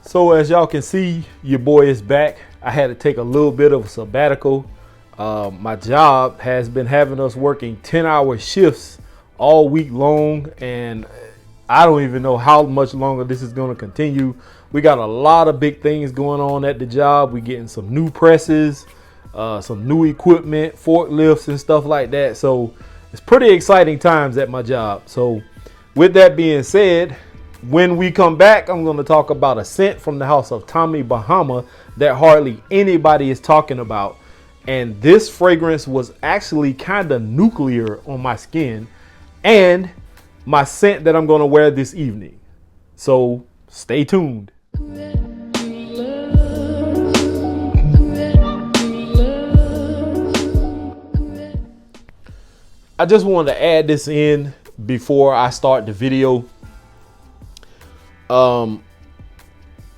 So as y'all can see, your boy is back. I had to take a little bit of a sabbatical. My job has been having us working 10-hour shifts all week long, and I don't even know how much longer this is going to continue. We got a lot of big things going on at the job. We getting some new presses, some new equipment, forklifts and stuff like that. So it's pretty exciting times at my job. So with that being said, when we come back, I'm going to talk about a scent from the house of Tommy Bahama that hardly anybody is talking about. And this fragrance was actually kind of nuclear on my skin and my scent that I'm going to wear this evening. So stay tuned. I just wanted to add this in before I start the video.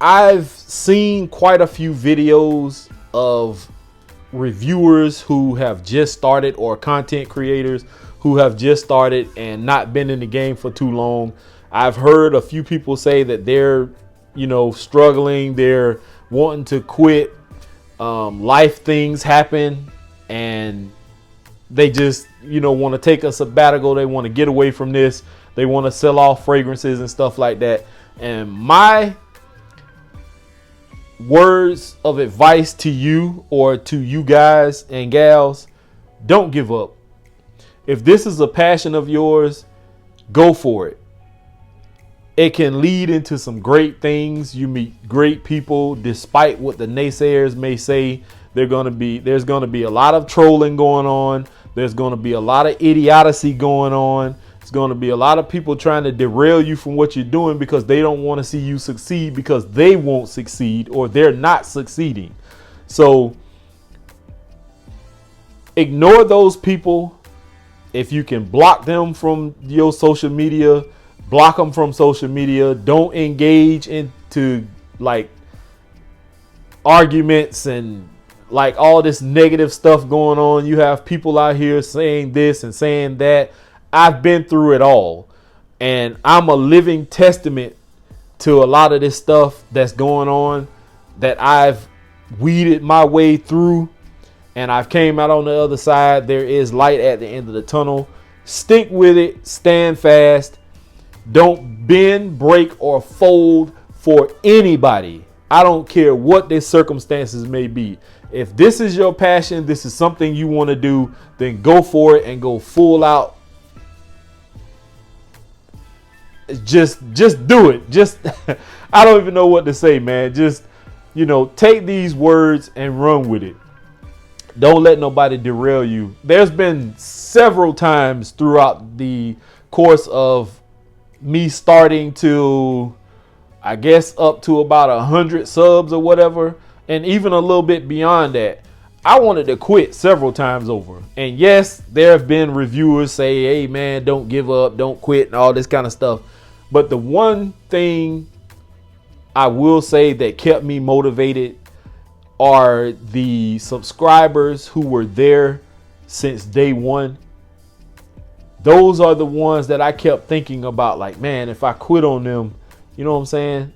I've seen quite a few videos of reviewers who have just started, or content creators who have just started and not been in the game for too long. I've heard a few people say that they're, struggling, they're wanting to quit. Life things happen and they just, want to take a sabbatical. They want to get away from this. They want to sell off fragrances and stuff like that. And my words of advice to you, or to you guys and gals, don't give up. If this is a passion of yours, go for it. It can lead into some great things. You meet great people, despite what the naysayers may say. There's going to be a lot of trolling going on. There's going to be a lot of idiocy going on. It's going to be a lot of people trying to derail you from what you're doing because they don't want to see you succeed, because they won't succeed or they're not succeeding. So ignore those people. If you can block them from your social media, block them from social media. Don't engage into arguments and all this negative stuff going on. You have people out here saying this and saying that. I've been through it all, and I'm a living testament to a lot of this stuff that's going on that I've weeded my way through, and I've came out on the other side. There is light at the end of the tunnel. Stick with it. Stand fast. Don't bend, break, or fold for anybody. I don't care what their circumstances may be. If this is your passion, this is something you want to do, then go for it and go full out. Just do it. I don't even know what to say, man. Just, take these words and run with it. Don't let nobody derail you. There's been several times throughout the course of me starting to, I guess, up to about 100 subs or whatever, and even a little bit beyond that, I wanted to quit several times over. And yes, there have been reviewers say, hey man, don't give up, don't quit, and all this kind of stuff. But the one thing I will say that kept me motivated are the subscribers who were there since day one. Those are the ones that I kept thinking about, man, if I quit on them, you know what I'm saying?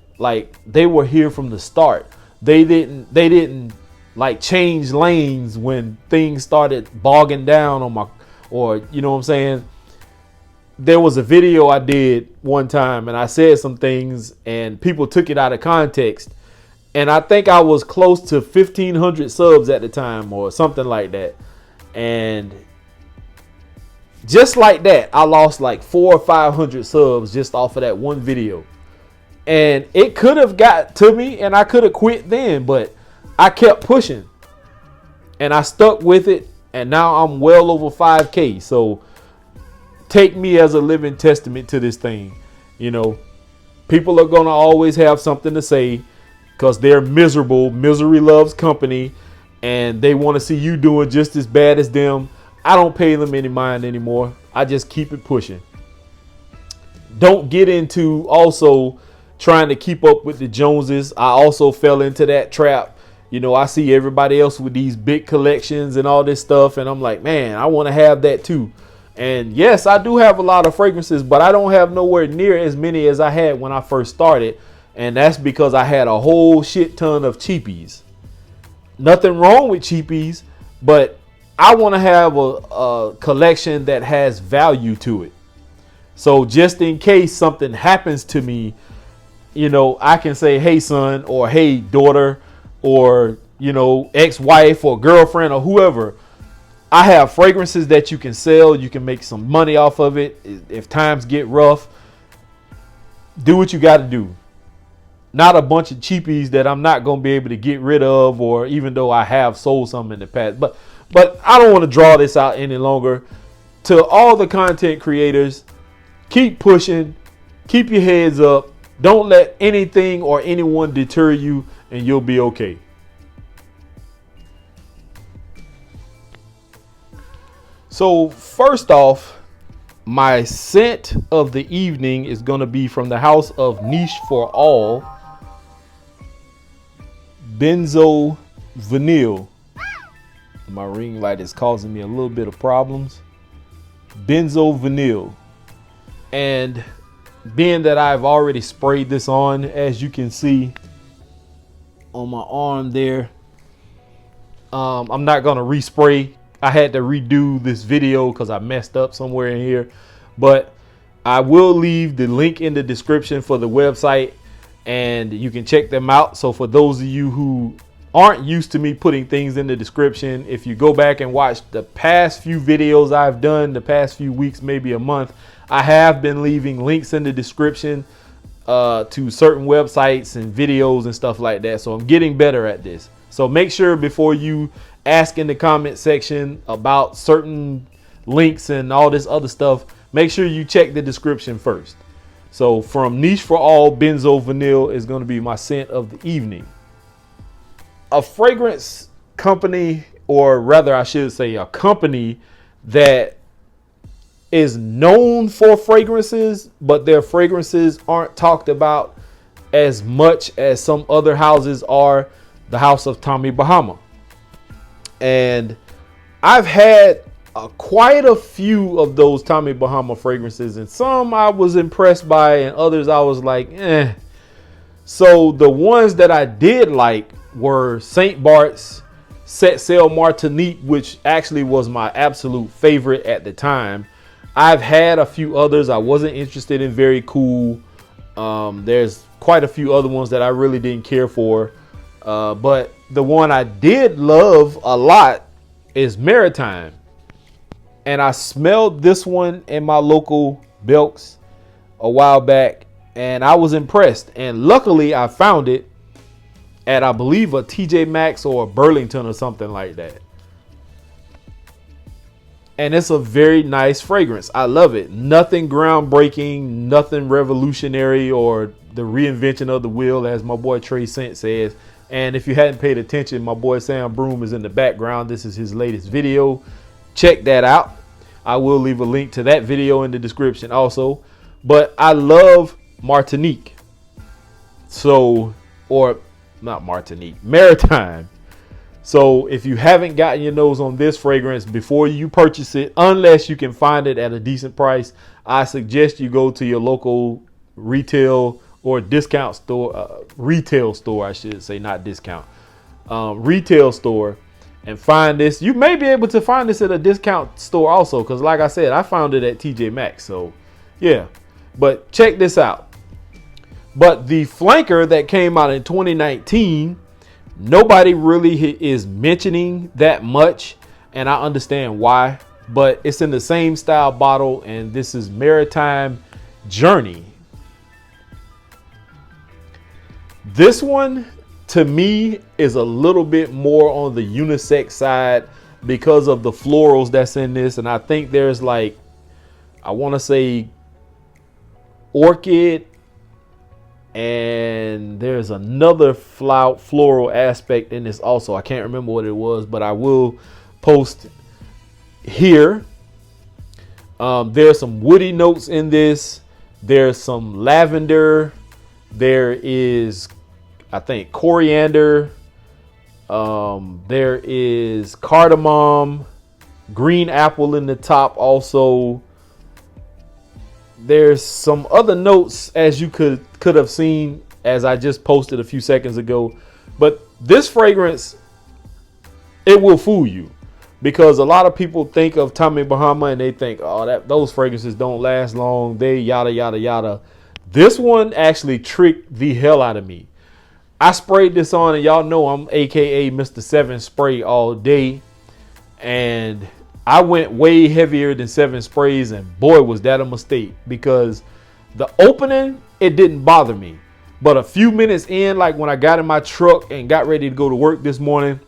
They were here from the start. They didn't change lanes when things started bogging down on you know what I'm saying? There was a video I did one time and I said some things and people took it out of context. And I think I was close to 1,500 subs at the time or something like that. And just like that, I lost 400 or 500 subs just off of that one video. And it could have got to me and I could have quit then, but I kept pushing and I stuck with it. And now I'm well over 5K. So take me as a living testament to this thing. People are going to always have something to say because they're miserable. Misery loves company, and they want to see you doing just as bad as them. I don't pay them any mind anymore. I just keep it pushing. Don't get into also trying to keep up with the Joneses. I also fell into that trap. I see everybody else with these big collections and all this stuff, and I'm like, man, I want to have that too. And yes, I do have a lot of fragrances, but I don't have nowhere near as many as I had when I first started. And that's because I had a whole shit ton of cheapies. Nothing wrong with cheapies, but I want to have a collection that has value to it. So just in case something happens to me, you know, I can say, hey son, or hey daughter, or, you know, ex-wife or girlfriend or whoever, I have fragrances that you can sell. You can make some money off of it. If times get rough, do what you got to do. Not a bunch of cheapies that I'm not going to be able to get rid of, or even though I have sold some in the past. But I don't want to draw this out any longer. To all the content creators, keep pushing, keep your heads up. Don't let anything or anyone deter you, and you'll be okay. So first off, my scent of the evening is going to be from the house of Niche for All, Benzo Vanille. My ring light is causing me a little bit of problems. Benzo Vanille. And being that I've already sprayed this on, as you can see on my arm there, I'm not going to respray. I had to redo this video because I messed up somewhere in here, but I will leave the link in the description for the website and you can check them out. So for those of you who aren't used to me putting things in the description, if you go back and watch the past few videos I've done, the past few weeks, maybe a month, I have been leaving links in the description to certain websites and videos and stuff like that. So I'm getting better at this. So make sure before you ask in the comment section about certain links and all this other stuff, make sure you check the description first. So from Niche for All, Benzo Vanille is going to be my scent of the evening. A fragrance company, or rather I should say a company that is known for fragrances, but their fragrances aren't talked about as much as some other houses are, the house of Tommy Bahama. And I've had quite a few of those Tommy Bahama fragrances, and some I was impressed by and others I was like, eh. So the ones that I did like were St. Bart's Set Sail Martinique, which actually was my absolute favorite at the time. I've had a few others I wasn't interested in. Very Cool. There's quite a few other ones that I really didn't care for. But the one I did love a lot is Maritime. And I smelled this one in my local Belks a while back, and I was impressed. And luckily I found it at, I believe, a TJ Maxx or a Burlington or something like that. And it's a very nice fragrance. I love it. Nothing groundbreaking, nothing revolutionary or the reinvention of the wheel, as my boy Trey Scent says. And if you hadn't paid attention, my boy Sam Broom is in the background. This is his latest video. Check that out. I will leave a link to that video in the description also. But I love Martinique. So, or not Martinique, Maritime. So if you haven't gotten your nose on this fragrance before you purchase it, unless you can find it at a decent price, I suggest you go to your local retail or discount store, retail store, I should say, not discount, retail store, and find this. You may be able to find this at a discount store also, because like I said, I found it at TJ Maxx. So yeah, but check this out. But the flanker that came out in 2019, nobody really is mentioning that much, and I understand why, but it's in the same style bottle, and this is Maritime Journey. This one, to me, is a little bit more on the unisex side because of the florals that's in this. And I think there's like, I want to say orchid, and there's another floral aspect in this also. I can't remember what it was, but I will post here. There's some woody notes in this. There's some lavender. There is, I think, coriander. There is cardamom, green apple in the top also. There's some other notes, as you could have seen as I just posted a few seconds ago. But this fragrance, it will fool you, because a lot of people think of Tommy Bahama and they think, oh, those fragrances don't last long. They yada, yada, yada. This one actually tricked the hell out of me. I sprayed this on, and y'all know I'm AKA Mr. 7 spray all day. And I went way heavier than 7 sprays, and boy, was that a mistake, because the opening, it didn't bother me. But a few minutes in, like when I got in my truck and got ready to go to work this morning,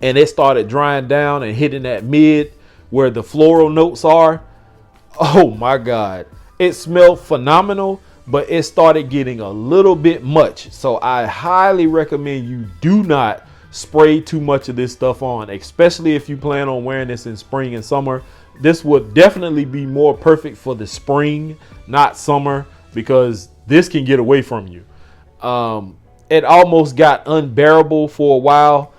and it started drying down and hitting that mid where the floral notes are, oh my God. It smelled phenomenal, but it started getting a little bit much. So I highly recommend you do not spray too much of this stuff on, especially if you plan on wearing this in spring and summer. This would definitely be more perfect for the spring, not summer, because this can get away from you. It almost got unbearable for a while,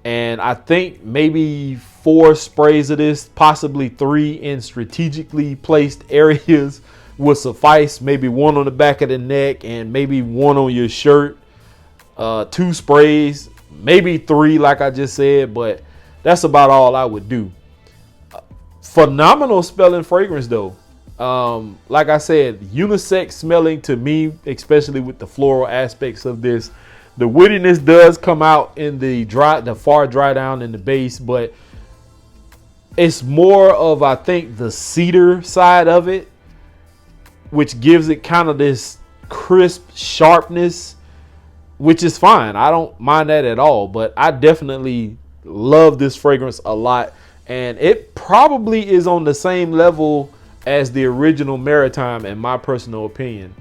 and I think maybe 4 sprays of this, possibly 3 in strategically placed areas would suffice. Maybe 1 on the back of the neck and maybe 1 on your shirt. 2 sprays, maybe 3 like I just said, but that's about all I would do. Phenomenal smelling fragrance though. Like I said, unisex smelling to me, especially with the floral aspects of this. The woodiness does come out in the far dry down in the base, but it's more of, I think, the cedar side of it, which gives it kind of this crisp sharpness, which is fine. I don't mind that at all, but I definitely love this fragrance a lot. And it probably is on the same level as the original Maritime, in my personal opinion.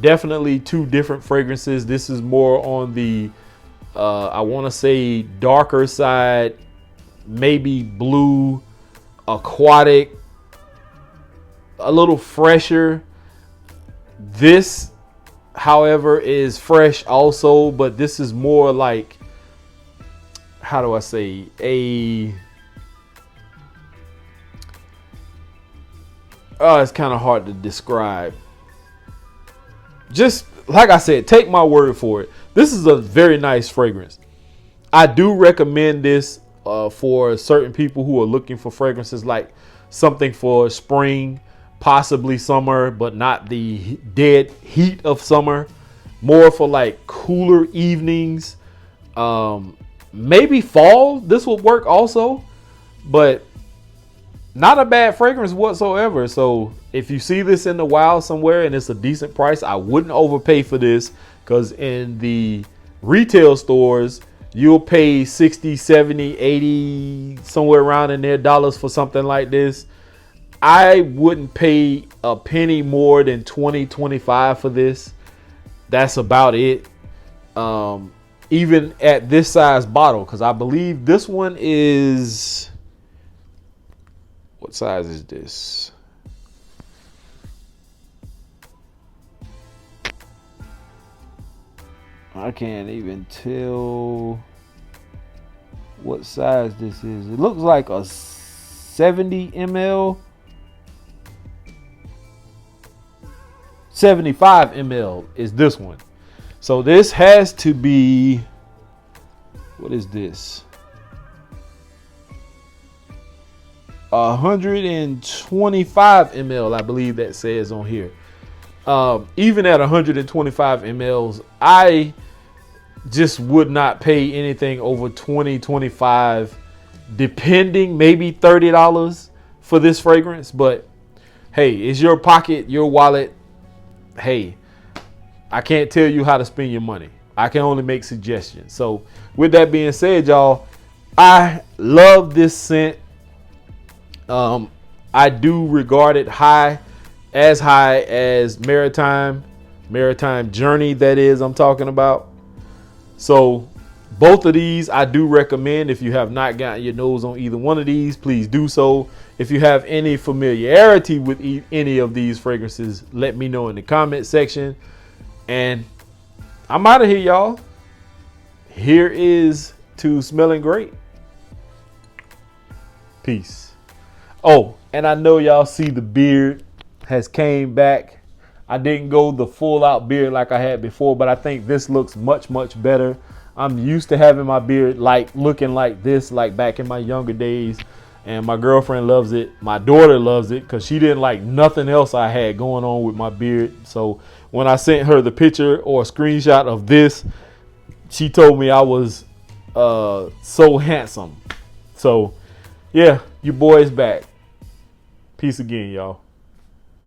Definitely 2 different fragrances. This is more on the, I want to say, darker side, maybe blue, aquatic, a little fresher. This, however, is fresh also, but this is more like, how do I say, it's kind of hard to describe. Just like I said, take my word for it. This is a very nice fragrance. I do recommend this for certain people who are looking for fragrances, like something for spring, possibly summer, but not the dead heat of summer. More for like cooler evenings. Maybe fall. This will work also, but not a bad fragrance whatsoever. So if you see this in the wild somewhere and it's a decent price, I wouldn't overpay for this, because in the retail stores, you'll pay 60, 70, 80, somewhere around in there dollars for something like this. I wouldn't pay a penny more than 20, 25 for this. That's about it. Even at this size bottle, because I believe this one is, what size is this? I can't even tell what size this is. It looks like a 70 ml, 75 ml is this one. So this has to be, what is this? 125 ml, I believe that says on here. Even at 125 mLs, I just would not pay anything over 20, 25, depending, maybe $30 for this fragrance. But hey, it's your pocket, your wallet. Hey, I can't tell you how to spend your money. I can only make suggestions. So with that being said, y'all, I love this scent. I do regard it high as Maritime Journey, that is, I'm talking about. So both of these I do recommend. If you have not gotten your nose on either one of these, please do so. If you have any familiarity with any of these fragrances, let me know in the comment section. And I'm out of here, y'all. Here is to smelling great. Peace. Oh, and I know y'all see the beard has came back. I didn't go the full out beard like I had before, but I think this looks much, much better. I'm used to having my beard like looking like this, like back in my younger days. And my girlfriend loves it. My daughter loves it because she didn't like nothing else I had going on with my beard. So when I sent her the picture or a screenshot of this, she told me I was so handsome. So yeah, your boy is back. Peace again, y'all.